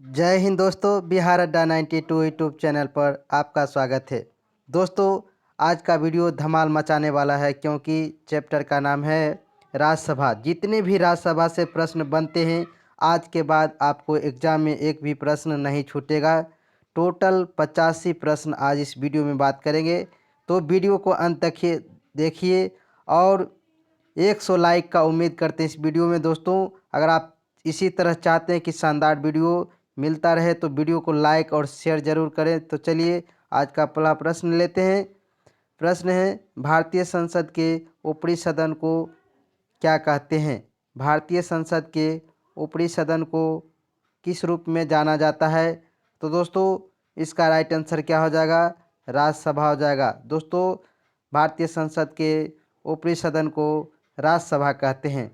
जय हिंद दोस्तों, बिहार अड्डा 92 यूट्यूब चैनल पर आपका स्वागत है। दोस्तों, आज का वीडियो धमाल मचाने वाला है क्योंकि चैप्टर का नाम है राज्यसभा। जितने भी राज्यसभा से प्रश्न बनते हैं आज के बाद आपको एग्जाम में एक भी प्रश्न नहीं छूटेगा। टोटल 85 प्रश्न आज इस वीडियो में बात करेंगे, तो वीडियो को अंत तक देखिए और 100 लाइक का उम्मीद करते हैं इस वीडियो में। दोस्तों, अगर आप इसी तरह चाहते हैं कि शानदार वीडियो मिलता रहे तो वीडियो को लाइक और शेयर ज़रूर करें। तो चलिए आज का पहला प्रश्न लेते हैं। प्रश्न है, भारतीय संसद के ऊपरी सदन को क्या कहते हैं? भारतीय संसद के ऊपरी सदन को किस रूप में जाना जाता है? तो दोस्तों, इसका राइट आंसर क्या हो जाएगा? राज्यसभा हो जाएगा। दोस्तों, भारतीय संसद के ऊपरी सदन को राज्यसभा कहते हैं।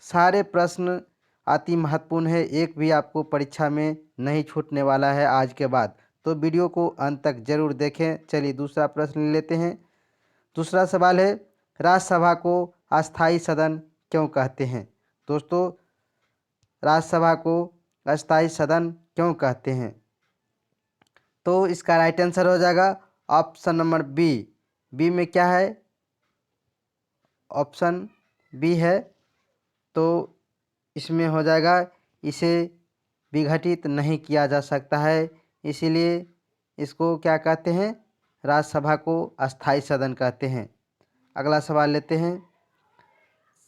सारे प्रश्न अति महत्वपूर्ण है, एक भी आपको परीक्षा में नहीं छूटने वाला है आज के बाद, तो वीडियो को अंत तक जरूर देखें। चलिए दूसरा प्रश्न लेते हैं। दूसरा सवाल है, राज्यसभा को अस्थाई सदन क्यों कहते हैं? दोस्तों, राज्यसभा को अस्थाई सदन क्यों कहते हैं? तो इसका राइट आंसर हो जाएगा ऑप्शन नंबर बी। बी में क्या है? ऑप्शन बी है, तो इसमें हो जाएगा इसे विघटित नहीं किया जा सकता है, इसीलिए इसको क्या कहते हैं? राज्यसभा को अस्थाई सदन कहते हैं। अगला सवाल लेते हैं।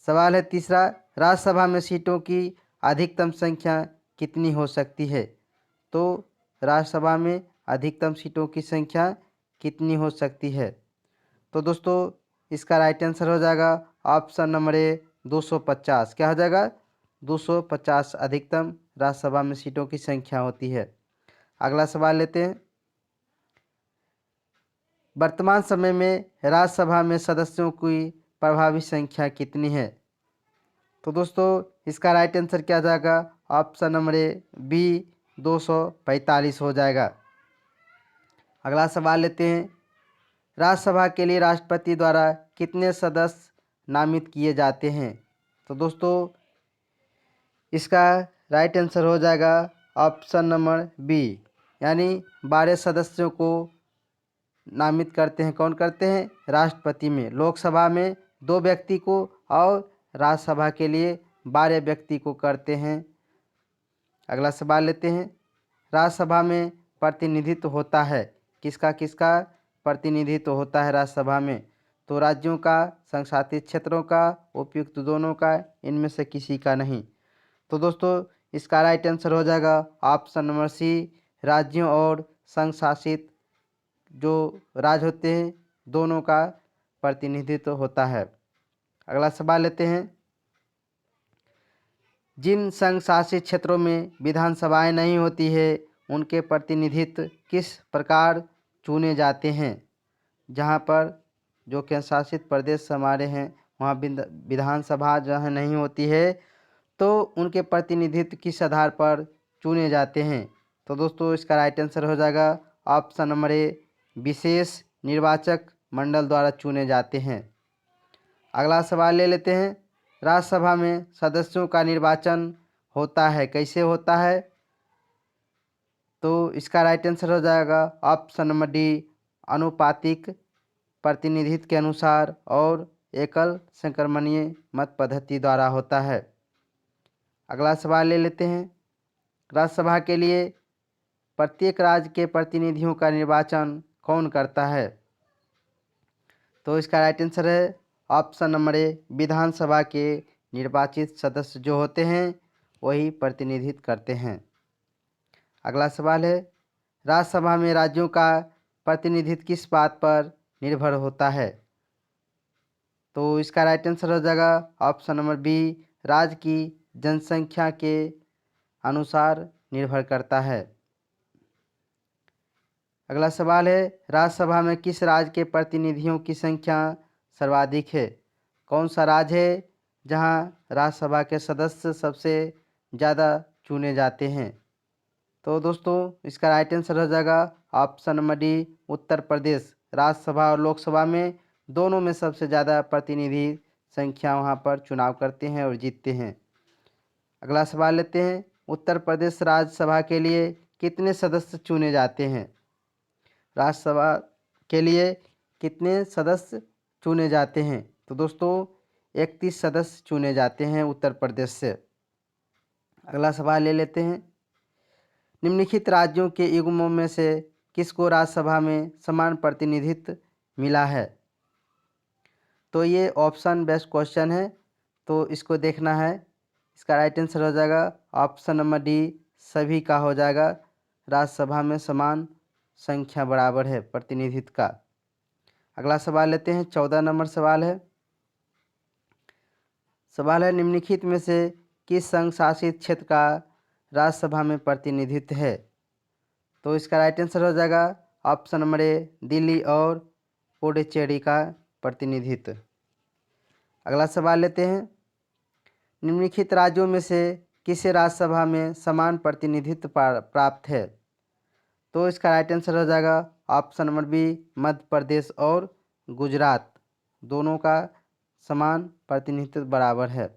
सवाल है तीसरा, राज्यसभा में सीटों की अधिकतम संख्या कितनी हो सकती है? तो राज्यसभा में अधिकतम सीटों की संख्या कितनी हो सकती है? तो दोस्तों, इसका राइट आंसर हो जाएगा ऑप्शन नंबर ए 250। क्या हो जाएगा? 250 अधिकतम राज्यसभा में सीटों की संख्या होती है। अगला सवाल लेते हैं। वर्तमान समय में राज्यसभा में सदस्यों की प्रभावी संख्या कितनी है? तो दोस्तों, इसका राइट आंसर क्या जाएगा? ऑप्शन नंबर ए बी 245 हो जाएगा। अगला सवाल लेते हैं। राज्यसभा के लिए राष्ट्रपति द्वारा कितने सदस्य नामित किए जाते हैं? तो दोस्तों, इसका राइट आंसर हो जाएगा ऑप्शन नंबर बी, यानी 12 सदस्यों को नामित करते हैं। कौन करते हैं? राष्ट्रपति में। लोकसभा में 2 व्यक्ति को और राज्यसभा के लिए 12 व्यक्ति को करते हैं। अगला सवाल लेते हैं। राज्यसभा में प्रतिनिधित्व होता है, किसका किसका प्रतिनिधित्व होता है राज्यसभा में? तो राज्यों का, संघ शासित क्षेत्रों का, उपयुक्त दोनों का, इनमें से किसी का नहीं। तो दोस्तों, इसका राइट आंसर हो जाएगा ऑप्शन नंबर सी, राज्यों और संघ शासित जो राज्य होते हैं दोनों का प्रतिनिधित्व होता है। अगला सवाल लेते हैं। जिन संघ शासित क्षेत्रों में विधानसभाएं नहीं होती है उनके प्रतिनिधित्व किस प्रकार चुने जाते हैं? जहां पर जो केंद्र शासित प्रदेश हमारे हैं वहाँ विधानसभा जहाँ नहीं होती है तो उनके प्रतिनिधित्व किस आधार पर चुने जाते हैं? तो दोस्तों, इसका राइट आंसर हो जाएगा ऑप्शन नंबर ए, विशेष निर्वाचक मंडल द्वारा चुने जाते हैं। अगला सवाल ले लेते हैं। राज्यसभा में सदस्यों का निर्वाचन होता है, कैसे होता है? तो इसका राइट आंसर हो जाएगा ऑप्शन नंबर डी, अनुपातिक प्रतिनिधित्व के अनुसार और एकल संक्रमणीय मत पद्धति द्वारा होता है। अगला सवाल ले लेते हैं। राज्यसभा के लिए प्रत्येक राज्य के प्रतिनिधियों का निर्वाचन कौन करता है? तो इसका राइट आंसर है ऑप्शन नंबर ए, विधानसभा के निर्वाचित सदस्य जो होते हैं वही प्रतिनिधित्व करते हैं। अगला सवाल है, राज्यसभा में राज्यों का प्रतिनिधित्व किस बात पर निर्भर होता है? तो इसका राइट आंसर हो जाएगा ऑप्शन नंबर बी, राज्य की जनसंख्या के अनुसार निर्भर करता है। अगला सवाल है, राज्यसभा में किस राज्य के प्रतिनिधियों की संख्या सर्वाधिक है? कौन सा राज्य है जहां राज्यसभा के सदस्य सबसे ज़्यादा चुने जाते हैं? तो दोस्तों, इसका राइट आंसर हो जाएगा option number D, Uttar Pradesh. Rajya Sabha और लोकसभा में दोनों में सबसे ज़्यादा प्रतिनिधि संख्या वहां पर चुनाव करते हैं और जीतते हैं। अगला सवाल लेते हैं। उत्तर प्रदेश राज्यसभा के लिए कितने सदस्य चुने जाते हैं? राज्यसभा के लिए कितने सदस्य चुने जाते हैं? तो दोस्तों 31 सदस्य चुने जाते हैं उत्तर प्रदेश से। अगला सवाल ले लेते हैं। निम्नलिखित राज्यों के युग्मों में से किसको राज्यसभा में समान प्रतिनिधित्व मिला है? तो ये ऑप्शन बेस्ड क्वेश्चन है, तो इसको देखना है। इसका राइट आंसर हो जाएगा ऑप्शन नंबर डी, सभी का हो जाएगा। राज्यसभा में समान संख्या बराबर है प्रतिनिधित्व का। अगला सवाल लेते हैं। 14 नंबर सवाल है। निम्नलिखित में से किस संघ शासित क्षेत्र का राज्यसभा में प्रतिनिधित्व है? तो इसका राइट आंसर हो जाएगा ऑप्शन नंबर ए, दिल्ली और पुडुचेरी का प्रतिनिधित्व। अगला सवाल लेते हैं। निम्नलिखित राज्यों में से किसे राज्यसभा में समान प्रतिनिधित्व प्राप्त है? तो इसका राइट आंसर हो जाएगा option number B, Madhya Pradesh और गुजरात, दोनों का समान प्रतिनिधित्व बराबर है।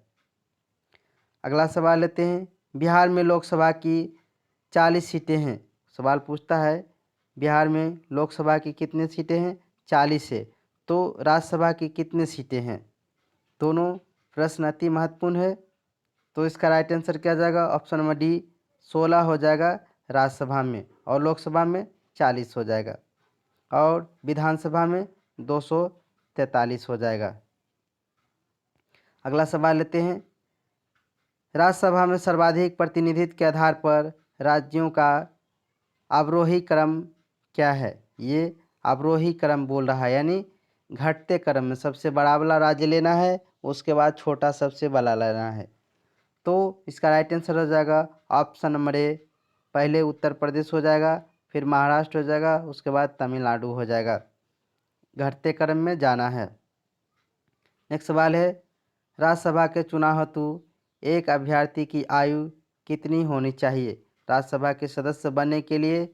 अगला सवाल लेते हैं। बिहार में लोकसभा की 40 सीटें हैं। सवाल पूछता है बिहार में लोकसभा की कितनी सीटें हैं? 40 है। तो राज्यसभा की कितनी सीटें हैं? दोनों प्रश्न अति महत्वपूर्ण है। तो इसका राइट आंसर क्या जाएगा? ऑप्शन नंबर डी, 16 हो जाएगा राज्यसभा में, और लोकसभा में 40 हो जाएगा, और विधानसभा में 243 हो जाएगा। अगला सवाल लेते हैं। राज्यसभा में सर्वाधिक प्रतिनिधित्व के आधार पर राज्यों का अवरोही क्रम क्या है? ये अवरोही क्रम बोल रहा है, यानी घटते क्रम में सबसे बड़ा वाला राज्य लेना है, उसके बाद छोटा सबसे बड़ा लेना है। तो इसका राइट आंसर हो जाएगा ऑप्शन नंबर ए, पहले उत्तर प्रदेश हो जाएगा, फिर महाराष्ट्र हो जाएगा, उसके बाद तमिलनाडु हो जाएगा। घटते क्रम में जाना है। नेक्स्ट सवाल है। राज्यसभा के चुनाव हेतु एक अभ्यर्थी की आयु कितनी होनी चाहिए? राज्यसभा के सदस्य बनने के लिए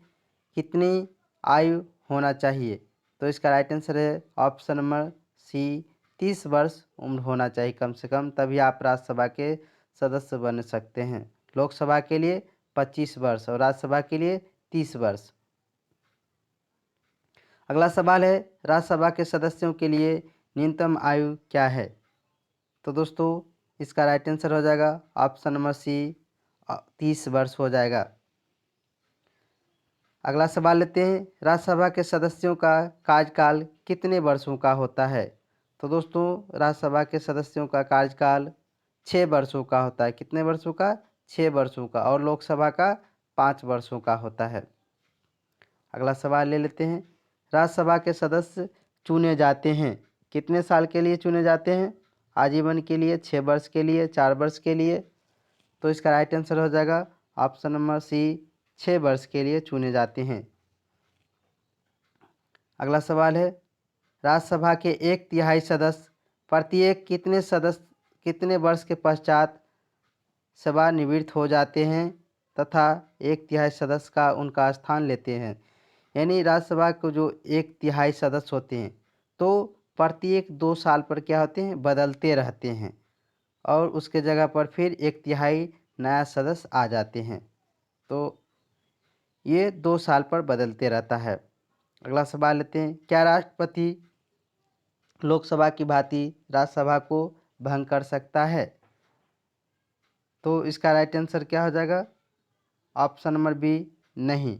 कितनी आयु होना चाहिए? तो इसका राइट आंसर है ऑप्शन नंबर सी, 30 वर्ष उम्र होना चाहिए कम से कम, तभी आप राज्यसभा के सदस्य बन सकते हैं। लोकसभा के लिए 25 वर्ष और राज्यसभा के लिए 30 वर्ष। अगला सवाल है। राज्यसभा के सदस्यों के लिए न्यूनतम आयु क्या है? तो दोस्तों इसका राइट आंसर हो जाएगा ऑप्शन नंबर सी, 30 वर्ष हो जाएगा। अगला सवाल लेते हैं। राज्यसभा के सदस्यों का कार्यकाल कितने वर्षों का होता है? तो दोस्तों राज्यसभा के सदस्यों का कार्यकाल 6 वर्षों का होता है। कितने वर्षों का? 6 वर्षों का। और लोकसभा का 5 वर्षों का होता है। अगला सवाल ले लेते हैं। राज्यसभा के सदस्य चुने जाते हैं कितने साल के लिए चुने जाते हैं? आजीवन के लिए, 6 वर्ष के लिए, 4 वर्ष के लिए? तो इसका राइट आंसर हो जाएगा ऑप्शन नंबर सी, 6 वर्ष के लिए चुने जाते हैं। अगला सवाल है। राज्यसभा के 1/3 सदस्य प्रत्येक कितने वर्ष के पश्चात सेवानिवृत्त हो जाते हैं तथा 1/3 सदस्य का उनका स्थान लेते हैं? यानी राज्यसभा को जो 1/3 सदस्य होते हैं तो प्रत्येक 2 साल पर क्या होते हैं? बदलते रहते हैं, और उसके जगह पर फिर 1/3 नया सदस्य आ जाते हैं। तो ये 2 साल पर बदलते रहता है। अगला सवाल लेते हैं। क्या राष्ट्रपति लोकसभा की भांति राज्यसभा को भंग कर सकता है? तो इसका राइट आंसर क्या हो जाएगा? ऑप्शन नंबर बी, नहीं।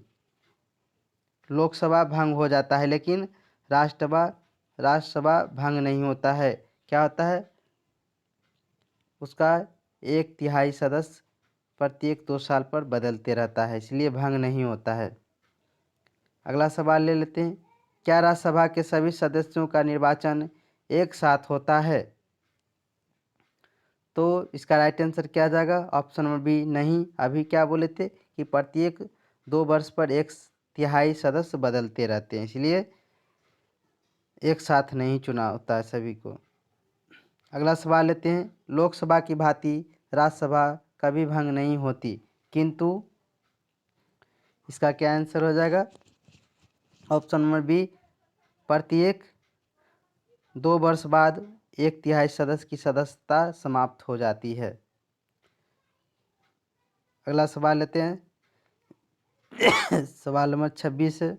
लोकसभा भंग हो जाता है लेकिन राज्यसभा भंग नहीं होता है। क्या होता है? उसका 1/3 सदस्य प्रत्येक 2 साल पर बदलते रहता है, इसलिए भंग नहीं होता है। अगला सवाल ले लेते हैं। क्या राज्यसभा के सभी सदस्यों का निर्वाचन एक साथ होता है? तो इसका राइट आंसर क्या जाएगा? ऑप्शन नंबर बी, नहीं। अभी क्या बोले थे कि प्रत्येक 2 वर्ष पर 1/3 सदस्य बदलते रहते हैं, इसलिए एक साथ नहीं चुना होता है सभी को। अगला सवाल लेते हैं। लोकसभा की भांति राज्यसभा कभी भंग नहीं होती, किंतु इसका क्या आंसर हो जाएगा? ऑप्शन नंबर बी, प्रत्येक 2 वर्ष बाद 1/3 सदस्य की सदस्यता समाप्त हो जाती है। अगला सवाल लेते हैं। सवाल नंबर 26 है,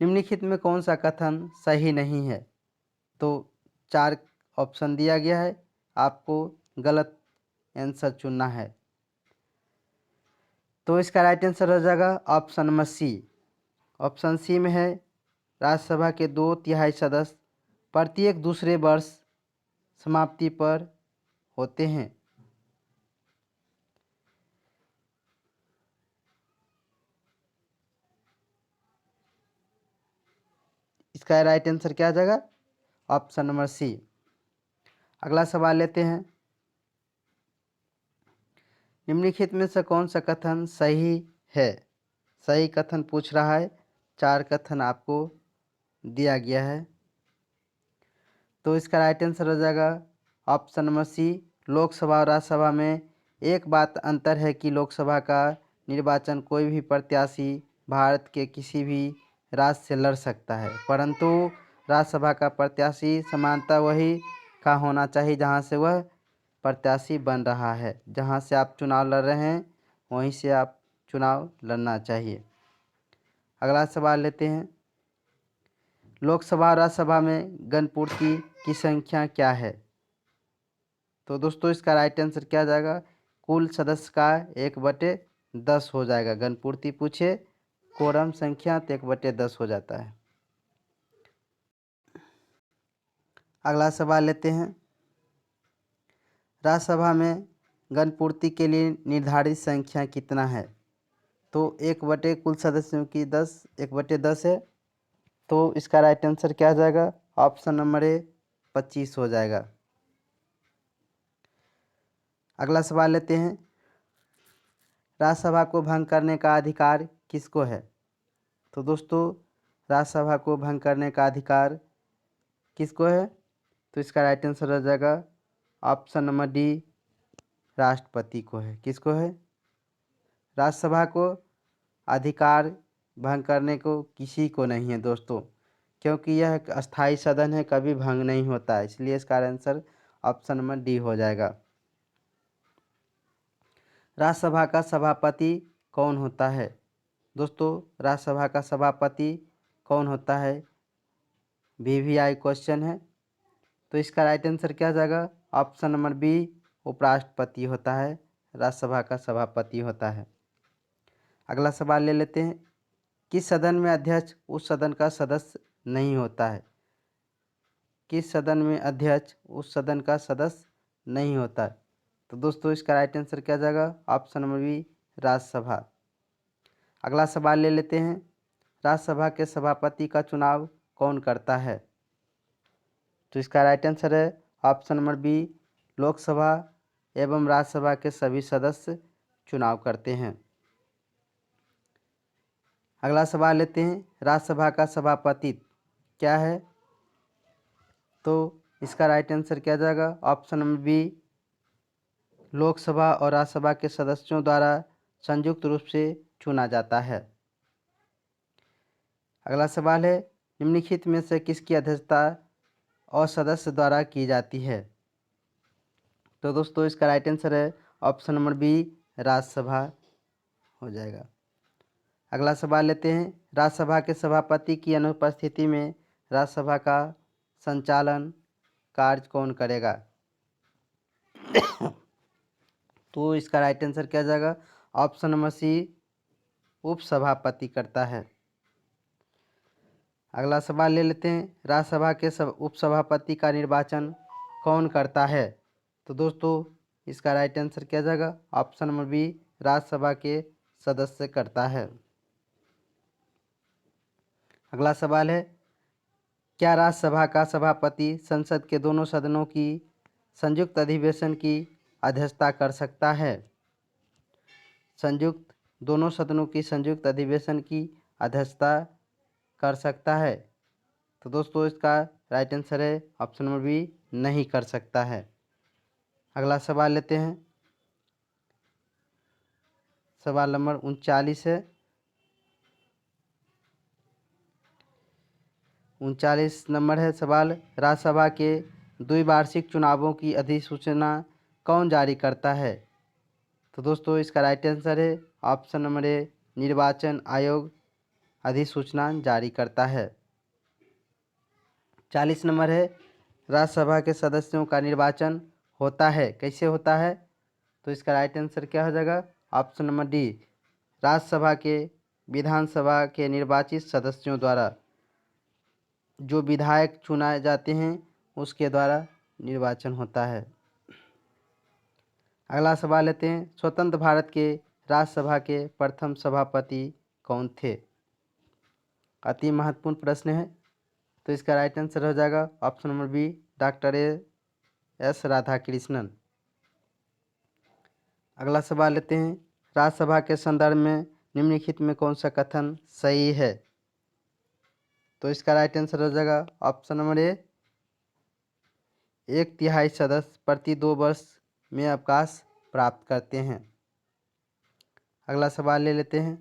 निम्नलिखित में कौन सा कथन सही नहीं है? तो 4 ऑप्शन दिया गया है, आपको गलत आंसर चुनना है। तो इसका राइट आंसर हो जाएगा option number C. Option C में है, राज्यसभा के 2/3 सदस्य प्रत्येक दूसरे वर्ष समाप्ति पर होते हैं। इसका राइट आंसर क्या आ जाएगा? Option number C. अगला सवाल लेते हैं, निम्नलिखित में से कौन सा कथन सही है? सही कथन पूछ रहा है, 4 कथन आपको दिया गया है। तो इसका राइट आंसर हो जाएगा ऑप्शन नंबर सी। लोकसभा और राज्यसभा में एक बात अंतर है कि लोकसभा का निर्वाचन कोई भी प्रत्याशी भारत के किसी भी राज्य से लड़ सकता है, परंतु राज्यसभा का प्रत्याशी समानता वही का होना चाहिए जहां से वह प्रत्याशी बन रहा है। जहां से आप चुनाव लड़ रहे हैं वहीं से आप चुनाव लड़ना चाहिए। अगला सवाल लेते हैं, लोकसभा और राज्यसभा में गणपूर्ति की संख्या क्या है? तो दोस्तों इसका राइट आंसर क्या आ जाएगा? कुल सदस्य का 1/10 हो जाएगा। गणपूर्ति पूछे कोरम संख्या तो 1/10 हो जाता है। अगला सवाल लेते हैं, राज्यसभा में गणपूर्ति के लिए निर्धारित संख्या कितना है? तो 1/, कुल सदस्यों की 1/10 है। तो इसका राइट आंसर क्या आ जाएगा? ऑप्शन नंबर ए 25 हो जाएगा। अगला सवाल लेते हैं, राज्यसभा को भंग करने का अधिकार किसको है? तो दोस्तों राज्यसभा को भंग करने का अधिकार किसको है? तो इसका राइट आंसर हो जाएगा ऑप्शन नंबर डी, राष्ट्रपति को है। किसको है? राज्यसभा को अधिकार भंग करने को किसी को नहीं है दोस्तों, क्योंकि यह एक अस्थाई सदन है, कभी भंग नहीं होता है, इसलिए इसका आंसर ऑप्शन नंबर डी हो जाएगा। राज्यसभा का सभापति कौन होता है? दोस्तों राज्यसभा का सभापति कौन होता है? वीवीआई क्वेश्चन है। तो इसका राइट आंसर क्या आ जाएगा? ऑप्शन नंबर बी, उपराष्ट्रपति होता है, राज्यसभा का सभापति होता है। अगला सवाल ले लेते हैं, किस सदन में अध्यक्ष उस सदन का सदस्य नहीं होता है? किस सदन में अध्यक्ष उस सदन का सदस्य नहीं होता है? तो दोस्तों इसका राइट आंसर क्या आ जाएगा? Option number B, Rajya Sabha. अगला सवाल ले लेते हैं, राज्यसभा के सभापति का चुनाव कौन करता है? तो इसका राइट आंसर है ऑप्शन नंबर बी, लोकसभा एवं राज्यसभा के सभी सदस्य चुनाव करते हैं। अगला सवाल लेते हैं, राज्यसभा का सभापति क्या है? तो इसका राइट आंसर क्या जाएगा? ऑप्शन नंबर बी, लोकसभा और राज्यसभा के सदस्यों द्वारा संयुक्त रूप से चुना जाता है। अगला सवाल है, निम्नलिखित में से किसकी अध्यक्षता और सदस्य द्वारा की जाती है? तो दोस्तों इसका राइट आंसर है ऑप्शन नंबर बी, राज्यसभा हो जाएगा। अगला सवाल लेते हैं, राज्यसभा के सभापति की अनुपस्थिति में राज्यसभा का संचालन कार्य कौन करेगा? तो इसका राइट आंसर क्या जाएगा? ऑप्शन नंबर सी, उपसभापति करता है। अगला सवाल ले लेते हैं, राज्यसभा के उपसभापति का निर्वाचन कौन करता है? तो दोस्तों इसका राइट आंसर क्या जाएगा? ऑप्शन नंबर बी, राज्यसभा के सदस्य करता है। अगला सवाल है, क्या राज्यसभा का सभापति संसद के दोनों सदनों की संयुक्त अधिवेशन की अध्यक्षता कर सकता है? दोनों सदनों की संयुक्त अधिवेशन की अध्यक्षता कर सकता है? तो दोस्तों इसका राइट आंसर है ऑप्शन नंबर बी, नहीं कर सकता है। अगला सवाल लेते हैं, सवाल नंबर 39 है। 39 नंबर है सवाल, राज्यसभा के द्विवार्षिक चुनावों की अधिसूचना कौन जारी करता है? तो दोस्तों इसका राइट आंसर है ऑप्शन नंबर ए, निर्वाचन आयोग अधिसूचना जारी करता है। 40 नंबर है, राज्यसभा के सदस्यों का निर्वाचन होता है, कैसे होता है? तो इसका राइट आंसर क्या हो जाएगा? ऑप्शन नंबर डी, राज्यसभा के विधानसभा के निर्वाचित सदस्यों द्वारा, जो विधायक चुनाए जाते हैं उसके द्वारा निर्वाचन होता है। अगला सवाल लेते हैं, स्वतंत्र भारत के राज्यसभा के प्रथम सभापति कौन थे? अति महत्वपूर्ण प्रश्न है। तो इसका राइट आंसर हो जाएगा option number B, doctor S Radhakrishnan. अगला सवाल लेते हैं, राज्यसभा के संदर्भ में निम्नलिखित में कौन सा कथन सही है? तो इसका राइट आंसर हो जाएगा ऑप्शन नंबर ए, 1/3 सदस्य प्रति 2 वर्ष में अवकाश प्राप्त करते हैं। अगला सवाल ले लेते हैं,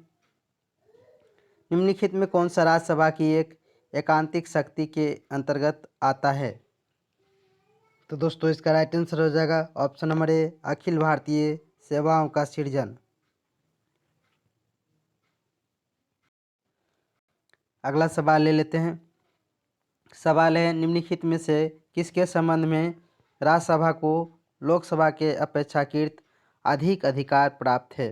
निम्नलिखित में कौन सा राज्यसभा की एक एकांतिक शक्ति के अंतर्गत आता है? तो दोस्तों इसका राइट आंसर हो जाएगा ऑप्शन नंबर ए, अखिल भारतीय सेवाओं का सृजन। अगला सवाल ले लेते हैं, सवाल है, निम्नलिखित में से किसके संबंध में राज्यसभा को लोकसभा के अपेक्षाकृत अधिक अधिकार प्राप्त है?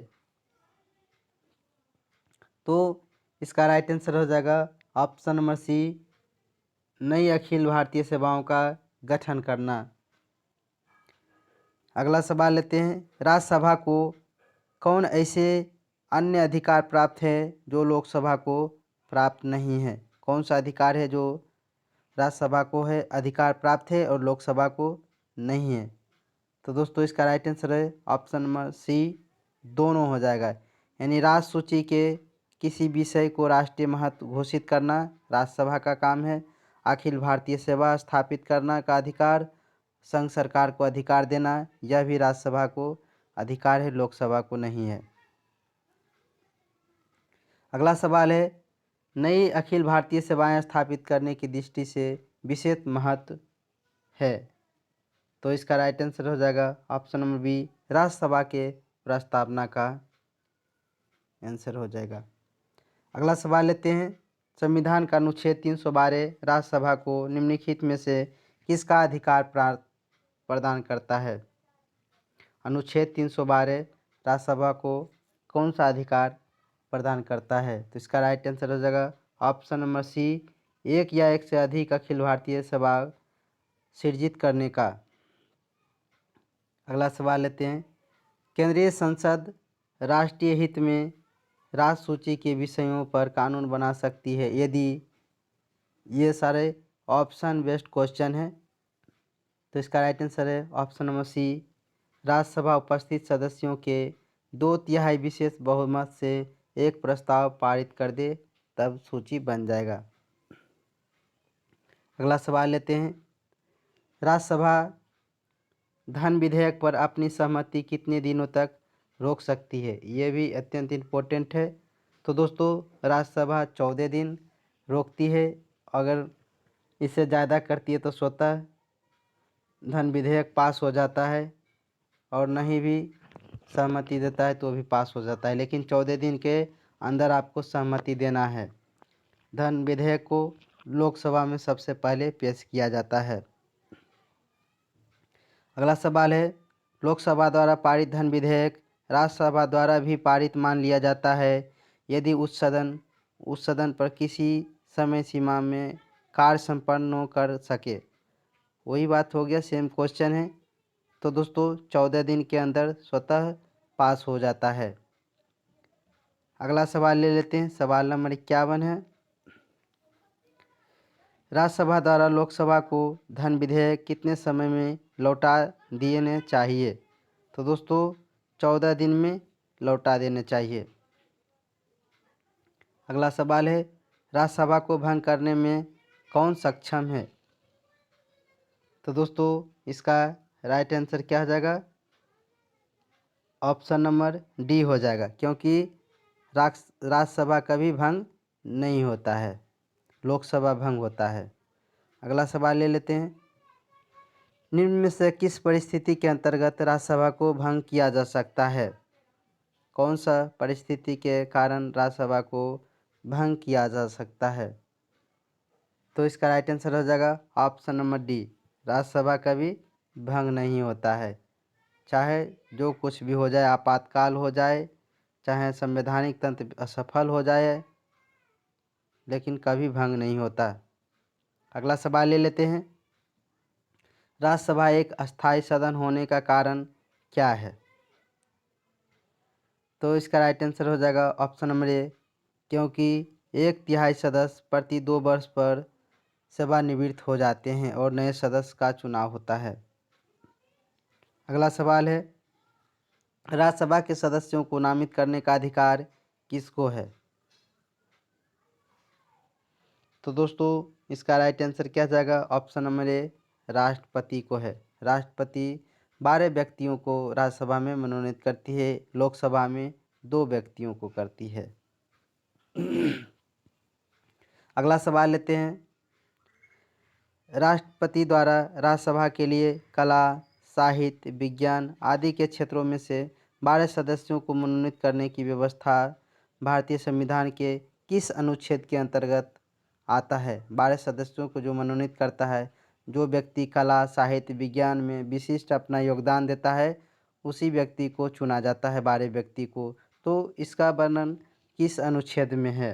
तो इसका राइट आंसर हो जाएगा ऑप्शन नंबर सी, नई अखिल भारतीय सेवाओं का गठन करना। अगला सवाल लेते हैं, राज्यसभा को कौन ऐसे अन्य अधिकार प्राप्त है जो लोकसभा को प्राप्त नहीं है? कौन सा अधिकार है जो राज्यसभा को है अधिकार प्राप्त है और लोकसभा को नहीं है? तो दोस्तों इसका राइट आंसर है ऑप्शन नंबर सी, दोनों हो जाएगा। यानी राज्य सूची के किसी विषय को राष्ट्रीय महत्व घोषित करना राज्यसभा का काम है, अखिल भारतीय सेवा स्थापित करना का अधिकार संघ सरकार को अधिकार देना, यह भी राज्यसभा को अधिकार है, लोकसभा को नहीं है। अगला सवाल है, नई अखिल भारतीय सेवाएं स्थापित करने की दृष्टि से विशेष महत्व है? तो इसका राइट आंसर हो जाएगा ऑप्शन नंबर बी, राज्यसभा के प्रस्तावना का आंसर हो जाएगा। अगला सवाल लेते हैं, संविधान का अनुच्छेद 312 राज्यसभा को निम्नलिखित में से किसका अधिकार प्रदान करता है? अनुच्छेद 312 राज्यसभा को कौन सा अधिकार प्रदान करता है? तो इसका राइट आंसर हो जाएगा ऑप्शन नंबर सी, एक या एक से अधिक अखिल भारतीय सभा सृजित करने का। अगला सवाल लेते हैं, केंद्रीय संसद राष्ट्रीय हित में राज्य सूची के विषयों पर कानून बना सकती है यदि, ये सारे ऑप्शन बेस्ड क्वेश्चन है। तो इसका राइट आंसर है ऑप्शन नंबर सी, राज्यसभा उपस्थित सदस्यों के 2/3 विशेष बहुमत से एक प्रस्ताव पारित कर दे तब सूची बन जाएगा। अगला सवाल लेते हैं, राज्यसभा धन विधेयक पर अपनी सहमति कितने दिनों तक रोक सकती है? ये भी अत्यंत इम्पोर्टेंट है। तो दोस्तों राज्यसभा 14 दिन रोकती है, अगर इससे ज़्यादा करती है तो स्वतः धन विधेयक पास हो जाता है, और नहीं भी सहमति देता है तो भी पास हो जाता है, लेकिन 14 दिन के अंदर आपको सहमति देना है। धन विधेयक को लोकसभा में सबसे पहले पेश किया जाता है। अगला सवाल है, लोकसभा द्वारा पारित धन विधेयक राज्यसभा द्वारा भी पारित मान लिया जाता है यदि उस सदन पर किसी समय सीमा में कार्य संपन्न कर सके। वही बात हो गया, सेम क्वेश्चन है। तो दोस्तों 14 दिन के अंदर स्वतः पास हो जाता है। अगला सवाल ले लेते हैं, सवाल नंबर 51 है, राज्यसभा द्वारा लोकसभा को धन विधेयक कितने समय में लौटा देने चाहिए? तो दोस्तों 14 दिन में लौटा देने चाहिए। अगला सवाल है, राज्यसभा को भंग करने में कौन सक्षम है? तो दोस्तों इसका राइट आंसर क्या हो जाएगा? ऑप्शन नंबर डी हो जाएगा, क्योंकि राज्यसभा कभी भंग नहीं होता है, लोकसभा भंग होता है। अगला सवाल ले लेते हैं, निम्न में से किस परिस्थिति के अंतर्गत राज्यसभा को भंग किया जा सकता है? कौन सा परिस्थिति के कारण राज्यसभा को भंग किया जा सकता है? तो इसका राइट आंसर हो जाएगा ऑप्शन नंबर डी, राज्यसभा कभी भंग नहीं होता है। चाहे जो कुछ भी हो जाए, आपातकाल हो जाए, चाहे संवैधानिक तंत्र असफल हो जाए, लेकिन कभी भंग नहीं होता। अगला सवाल ले लेते हैं। राज्यसभा एक अस्थायी सदन होने का कारण क्या है? तो इसका राइट आंसर हो जाएगा ऑप्शन नंबर ए, क्योंकि 1/3 सदस्य प्रति 2 वर्ष पर सेवानिवृत्त हो जाते हैं और नए सदस्य का चुनाव होता है। अगला सवाल है, राज्यसभा के सदस्यों को नामित करने का अधिकार किसको है? तो दोस्तों इसका राइट आंसर क्या जाएगा? ऑप्शन नंबर ए, राष्ट्रपति को है। राष्ट्रपति 12 व्यक्तियों को राज्यसभा में मनोनीत करती है, लोकसभा में 2 व्यक्तियों को करती है। अगला सवाल लेते हैं। राष्ट्रपति द्वारा राज्यसभा के लिए कला, साहित्य, विज्ञान आदि के क्षेत्रों में से 12 सदस्यों को मनोनीत करने की व्यवस्था भारतीय संविधान के किस अनुच्छेद के अंतर्गत आता है? 12 सदस्यों को जो मनोनीत करता है, जो व्यक्ति कला, साहित्य, विज्ञान में विशिष्ट अपना योगदान देता है, उसी व्यक्ति को चुना जाता है, 12 व्यक्ति को। तो इसका वर्णन किस अनुच्छेद में है?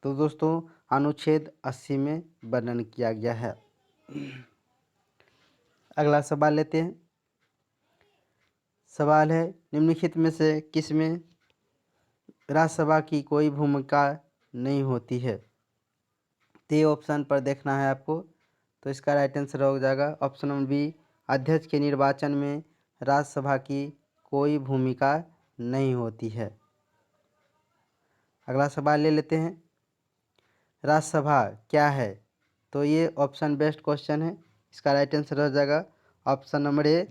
तो दोस्तों अनुच्छेद 80 में वर्णन किया गया है। अगला सवाल लेते हैं। सवाल है, निम्नलिखित में से किसमें राज्यसभा की कोई भूमिका नहीं होती है? तो ये ऑप्शन पर देखना है आपको। तो इसका राइट आंसर हो जाएगा ऑप्शन नंबर बी, अध्यक्ष के निर्वाचन में राज्यसभा की कोई भूमिका नहीं होती है। अगला सवाल ले लेते हैं। राज्यसभा क्या है? तो ये ऑप्शन बेस्ड क्वेश्चन है। इसका राइट आंसर हो जाएगा ऑप्शन नंबर ए,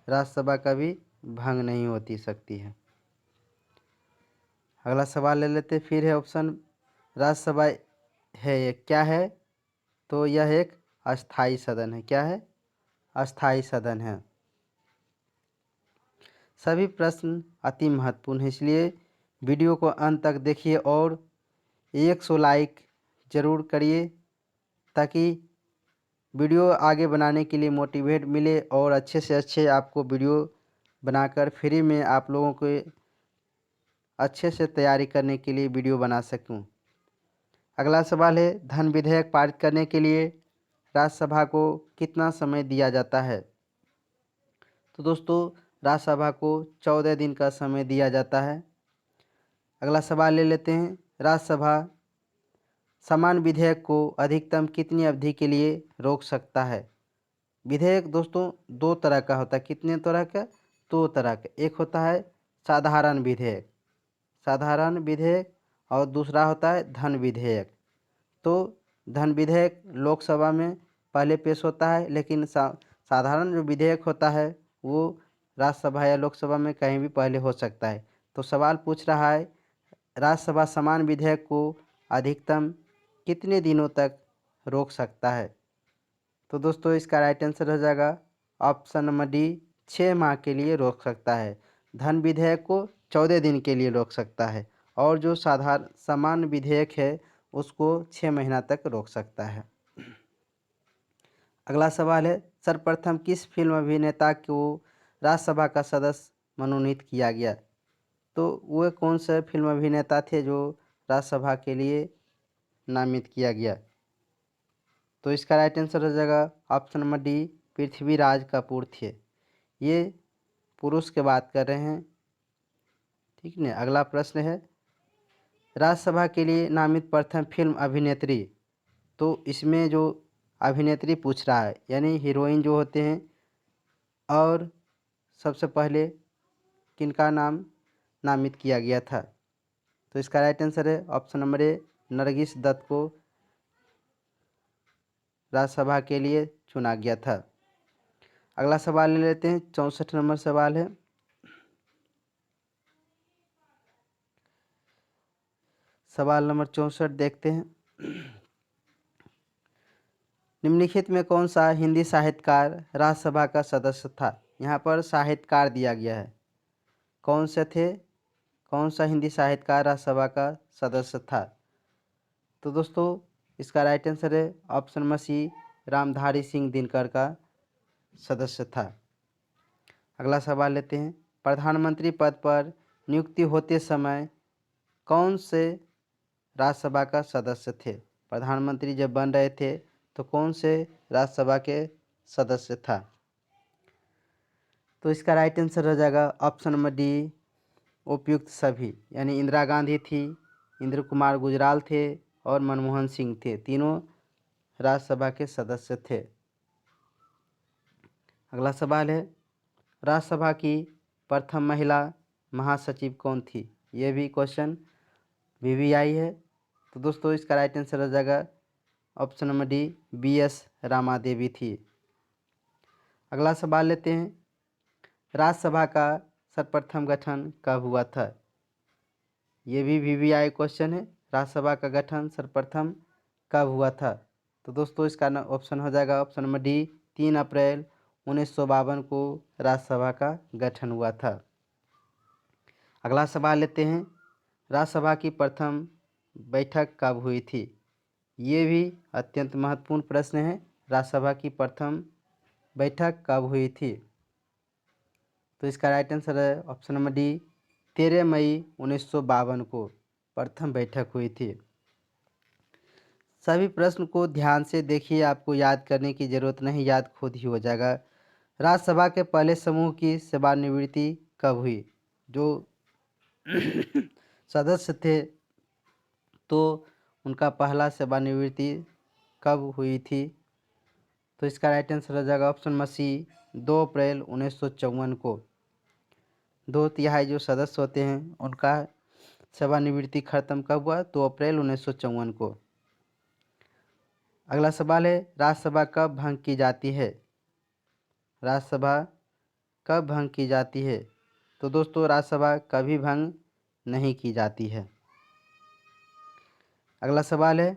राज्यसभा कभी भंग नहीं होती सकती है। अगला सवाल ले लेते, फिर है ऑप्शन, राज्यसभा है ये क्या है? तो यह एक अस्थाई सदन है। क्या है? अस्थाई सदन है। सभी प्रश्न अति महत्वपूर्ण है, इसलिए वीडियो को अंत तक देखिए और 100 लाइक ज़रूर करिए, ताकि वीडियो आगे बनाने के लिए मोटिवेट मिले और अच्छे से अच्छे आपको वीडियो बनाकर फ्री में आप लोगों को अच्छे से तैयारी करने के लिए वीडियो बना सकूं। अगला सवाल है, धन विधेयक पारित करने के लिए राज्यसभा को कितना समय दिया जाता है? तो दोस्तों राज्यसभा को 14 दिन का समय दिया जाता है। अगला सवाल ले लेते हैं। राज्यसभा समान विधेयक को अधिकतम कितनी अवधि के लिए रोक सकता है? विधेयक दोस्तों 2 तरह का होता है। कितने तरह का? 2 तरह का। एक होता है साधारण विधेयक, साधारण विधेयक, और दूसरा होता है धन विधेयक। तो धन विधेयक लोकसभा में पहले पेश होता है, लेकिन साधारण जो विधेयक होता है वो राज्यसभा या लोकसभा में कहीं भी पहले हो सकता है। तो सवाल पूछ रहा है, राज्यसभा समान विधेयक को अधिकतम कितने दिनों तक रोक सकता है? तो दोस्तों इसका राइट आंसर हो जाएगा ऑप्शन नंबर डी, 6 माह के लिए रोक सकता है। धन विधेयक को 14 दिन के लिए रोक सकता है, और जो साधारण समान विधेयक है उसको 6 महीना तक रोक सकता है। अगला सवाल है, सर्वप्रथम किस फिल्म अभिनेता को राज्यसभा का सदस्य मनोनीत किया गया? तो वह कौन से फिल्म अभिनेता थे जो राज्यसभा के लिए नामित किया गया? तो इसका राइट आंसर हो जाएगा option number D, Prithviraj Kapoor थे। ये पुरुष की बात कर रहे हैं, ठीक है। अगला प्रश्न है, राज्यसभा के लिए नामित प्रथम फिल्म अभिनेत्री। तो इसमें जो अभिनेत्री पूछ रहा है, यानी हीरोइन जो होते हैं, और सबसे पहले किनका नाम नामित किया गया था? तो इसका राइट आंसर है option number A, Nargis Dutt को राज्यसभा के लिए चुना गया था। अगला सवाल ले लेते हैं। 64 नंबर सवाल है, सवाल नंबर 64 देखते हैं। निम्नलिखित में कौन सा हिंदी साहित्यकार राज्यसभा का सदस्य था? यहाँ पर साहित्यकार दिया गया है, कौन से थे, कौन सा हिंदी साहित्यकार राज्यसभा का सदस्य था? तो दोस्तों इसका राइट आंसर है option number C, Ramdhari Singh Dinkar का सदस्य था। अगला सवाल लेते हैं। प्रधानमंत्री पद पर नियुक्ति होते समय कौन से राज्यसभा का सदस्य थे? प्रधानमंत्री जब बन रहे थे तो कौन से राज्यसभा के सदस्य था? तो इसका राइट आंसर हो जाएगा ऑप्शन नंबर डी, उपयुक्त सभी। यानी इंदिरा गांधी थी, इंद्र कुमार गुजराल थे और मनमोहन सिंह थे, तीनों राज्यसभा के सदस्य थे। अगला सवाल है, राज्यसभा की प्रथम महिला महासचिव कौन थी? ये भी क्वेश्चन वीवीआई है। तो दोस्तों इसका राइट आंसर हो जाएगा option number D, BS Rama Devi थी। अगला सवाल लेते हैं। राज्यसभा का सर्वप्रथम गठन कब हुआ था? ये भी वीवीआई क्वेश्चन है। राज्यसभा का गठन सर्वप्रथम कब हुआ था? तो दोस्तों इसका ऑप्शन हो जाएगा ऑप्शन नंबर डी, 3 अप्रैल 1952 को राज्यसभा का गठन हुआ था। अगला सवाल लेते हैं। राज्यसभा की प्रथम बैठक कब हुई थी? ये भी अत्यंत महत्वपूर्ण प्रश्न है। राज्यसभा की प्रथम बैठक कब हुई थी? तो इसका राइट आंसर है ऑप्शन नंबर डी, 13 मई 1952 को प्रथम बैठक हुई थी। सभी प्रश्न को ध्यान से देखिए, आपको याद करने की ज़रूरत नहीं, याद खुद ही हो जाएगा। राज्यसभा के पहले समूह की सेवानिवृत्ति कब हुई? जो सदस्य थे तो उनका पहला सेवानिवृत्ति कब हुई थी? तो इसका राइट आंसर हो जाएगा ऑप्शन नंबर सी, 2 अप्रैल 1954 को। 2/3 जो सदस्य होते हैं उनका सेवानिवृत्ति खत्म कब हुआ? 2 अप्रैल 1954 को। अगला सवाल है, राज्यसभा कब भंग की जाती है? राज्यसभा कब भंग की जाती है? तो दोस्तों राज्यसभा कभी भंग नहीं की जाती है। अगला सवाल है,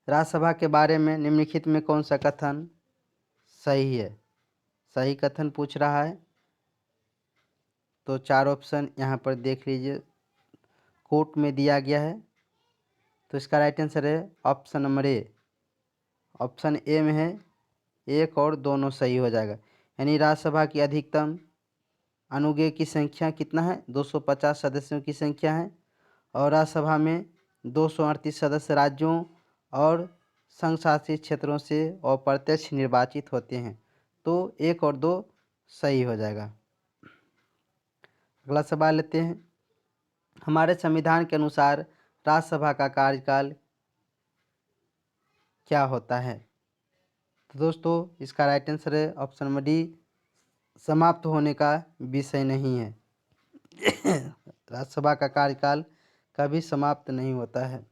राज्यसभा के बारे में निम्नलिखित में कौन सा कथन सही है? सही कथन पूछ रहा है। तो 4 ऑप्शन यहाँ पर देख लीजिए, कोट में दिया गया है। तो इसका राइट आंसर है option number A. Option A में है 1 और दोनों सही हो जाएगा। यानी राज्यसभा की अधिकतम अनुज्ञेय की संख्या कितना है? 250 सदस्यों की संख्या है और राज्यसभा में 238 सदस्य राज्यों और संघ शासित क्षेत्रों से अप्रत्यक्ष निर्वाचित होते हैं। तो 1 और 2 सही हो जाएगा। अगला सवाल लेते हैं। हमारे संविधान के अनुसार राज्यसभा का कार्यकाल क्या होता है? तो दोस्तों इसका राइट आंसर है ऑप्शन नंबर डी, समाप्त होने का विषय नहीं है। राज्यसभा का कार्यकाल कभी समाप्त नहीं होता है।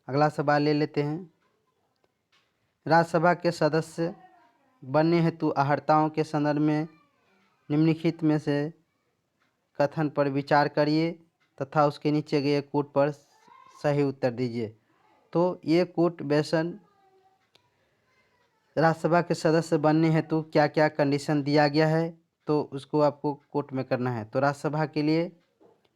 अगला सवाल ले लेते हैं। राज्यसभा के सदस्य बनने हेतु अहर्ताओं के संदर्भ में निम्नलिखित में से कथन पर विचार करिए तथा उसके नीचे गए कोट पर सही उत्तर दीजिए। तो ये कोट बेसन राज्यसभा के सदस्य बनने हेतु क्या क्या कंडीशन दिया गया है, तो उसको आपको कोट में करना है। तो राज्यसभा के लिए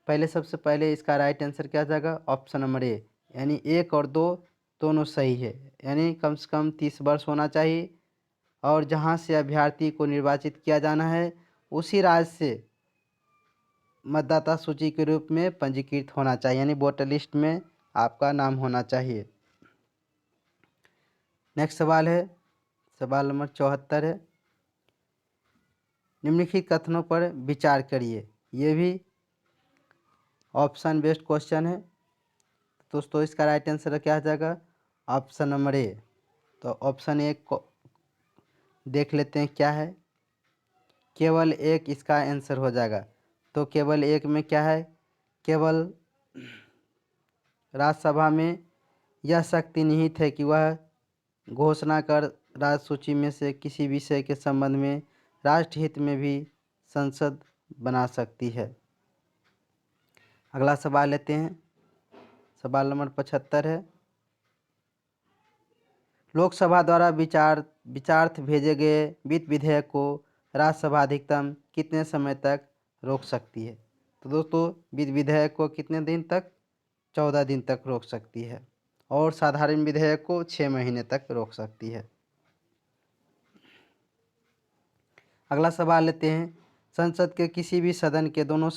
पहले सबसे पहले इसका राइट आंसर क्या जाएगा? ऑप्शन नंबर ए, यानी 1 और 2 दोनों सही है। यानी कम से कम 30 वर्ष होना चाहिए और जहाँ से अभ्यर्थी को निर्वाचित किया जाना है उसी राज्य से मतदाता सूची के रूप में पंजीकृत होना चाहिए, यानी वोटर लिस्ट में आपका नाम होना चाहिए। नेक्स्ट सवाल है, सवाल नंबर 74 है। निम्नलिखित कथनों पर विचार करिए। ये भी ऑप्शन बेस्ड क्वेश्चन है। दोस्तों इसका राइट आंसर क्या आ जाएगा? ऑप्शन नंबर ए। तो ऑप्शन ए को देख लेते हैं क्या है। केवल एक इसका आंसर हो जाएगा। तो केवल एक में क्या है? केवल राज्यसभा में यह शक्ति निहित है कि वह घोषणा कर राज्य सूची में से किसी विषय के संबंध में राष्ट्रहित में भी संसद बना सकती है। अगला सवाल लेते हैं। सवाल नंबर 75 है। लोकसभा द्वारा विचारार्थ भेजे गए वित्त विधेयक को राज्यसभा अधिकतम कितने समय तक रोक सकती है। तो दोस्तों विधेयक को कितने दिन तक? 14 दिन तक रोक सकती है और साधारण विधेयक को 6 महीने तक रोक सकती है। अगला सवाल लेते हैं, संसद के किसी भी सदन के दोनों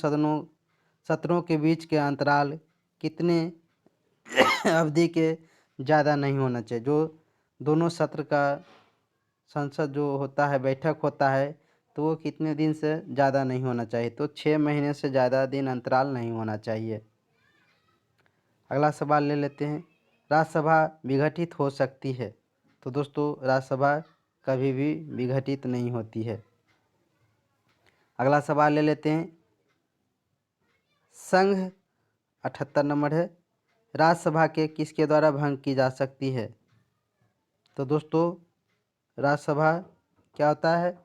सत्रों के बीच के अंतराल कितने अवधि के ज़्यादा नहीं होना चाहिए? जो दोनों सत्र का संसद जो होता है, बैठक होता है, तो वो कितने दिन से ज़्यादा नहीं होना चाहिए? तो 6 महीने से ज़्यादा दिन अंतराल नहीं होना चाहिए। अगला सवाल ले लेते हैं, राज्यसभा विघटित हो सकती है? तो दोस्तों राज्यसभा कभी भी विघटित नहीं होती है। अगला सवाल ले लेते हैं, संघ 78 नंबर है, राज्यसभा के किसके द्वारा भंग की जा सकती है? तो दोस्तों राज्यसभा क्या होता है?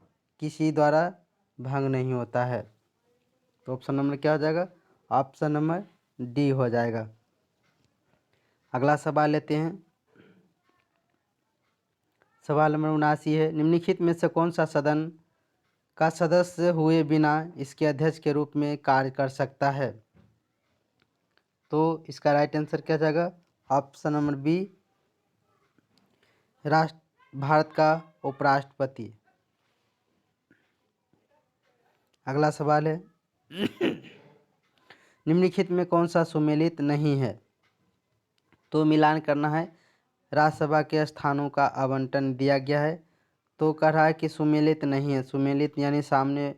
किसी द्वारा भंग नहीं होता है। तो ऑप्शन नंबर क्या हो जाएगा? ऑप्शन नंबर डी हो जाएगा। अगला सवाल लेते हैं, सवाल नंबर 79 है, निम्नलिखित में से कौन सा सदन का सदस्य हुए बिना इसके अध्यक्ष के रूप में कार्य कर सकता है? तो इसका राइट आंसर क्या जाएगा? ऑप्शन नंबर बी, भारत का उपराष्ट्रपति। अगला सवाल है, निम्नलिखित में कौन सा सुमेलित नहीं है? तो मिलान करना है, राज्यसभा के स्थानों का आवंटन दिया गया है, तो कह रहा है कि सुमेलित नहीं है। सुमेलित यानी सामने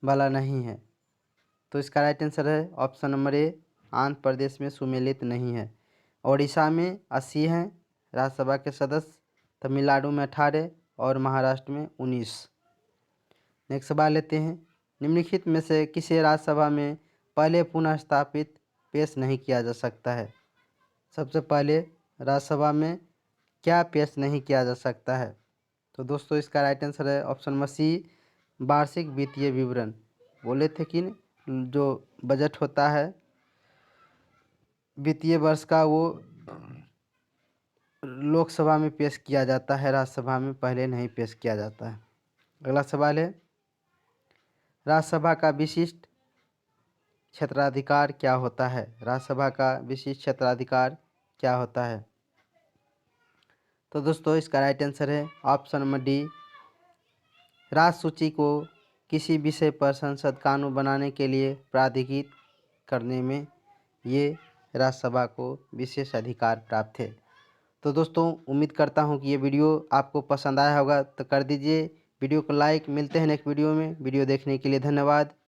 वाला नहीं है। तो इसका राइट आंसर है ऑप्शन नंबर ए, आंध्र प्रदेश में सुमेलित नहीं है। ओडिशा में 80 हैं राज्यसभा के सदस्य, तमिलनाडु में 18 और महाराष्ट्र में 19। नेक्स्ट सवाल लेते हैं, निम्नलिखित में से किसे राज्यसभा में पहले पुनः स्थापित पेश नहीं किया जा सकता है? सबसे पहले राज्यसभा में क्या पेश नहीं किया जा सकता है? तो दोस्तों इसका राइट आंसर है ऑप्शन नंबर सी, वार्षिक वित्तीय विवरण। बोले थे कि जो बजट होता है वित्तीय वर्ष का, वो लोकसभा में पेश किया जाता है, राज्यसभा में पहले नहीं पेश किया जाता है। अगला सवाल है, राज्यसभा का विशिष्ट क्षेत्राधिकार क्या होता है? राज्यसभा का विशिष्ट क्षेत्राधिकार क्या होता है? तो दोस्तों इसका राइट आंसर है ऑप्शन नंबर डी, राज्य सूची को किसी विषय पर संसद कानून बनाने के लिए प्राधिकृत करने में ये राज्यसभा को विशेष अधिकार प्राप्त है। तो दोस्तों उम्मीद करता हूँ कि ये वीडियो आपको पसंद आया होगा, तो कर दीजिए वीडियो को लाइक। मिलते हैं नेक्स्ट वीडियो में। वीडियो देखने के लिए धन्यवाद।